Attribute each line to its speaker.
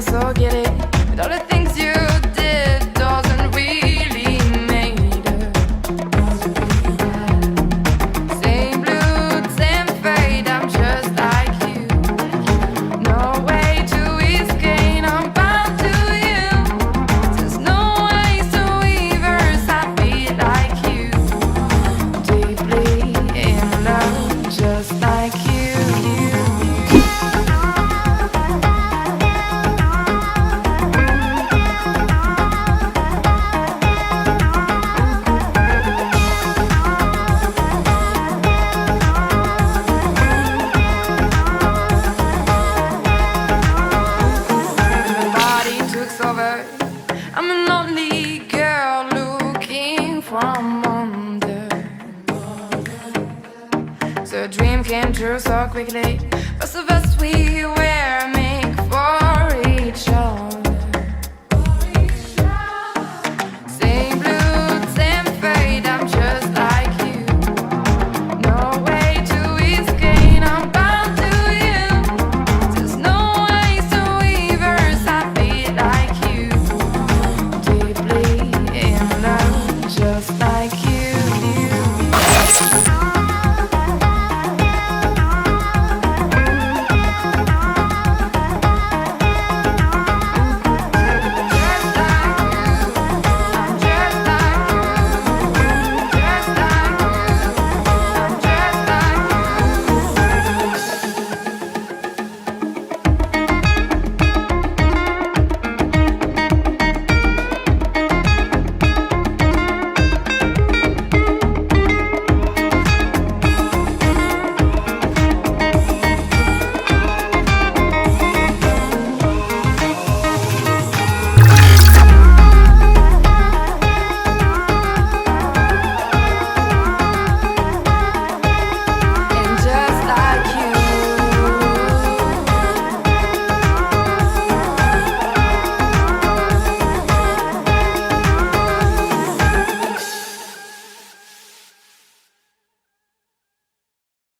Speaker 1: you're so giddy. But all the things you did doesn't really make it. Same blood, same fate, I'm just like you. No way to escape, I'm bound to you. There's no ways to reverse, I feel like you. Deeply in love, just like you. Body took over. I'm a lonely girl looking from under. So a dream came true so quickly. First of all,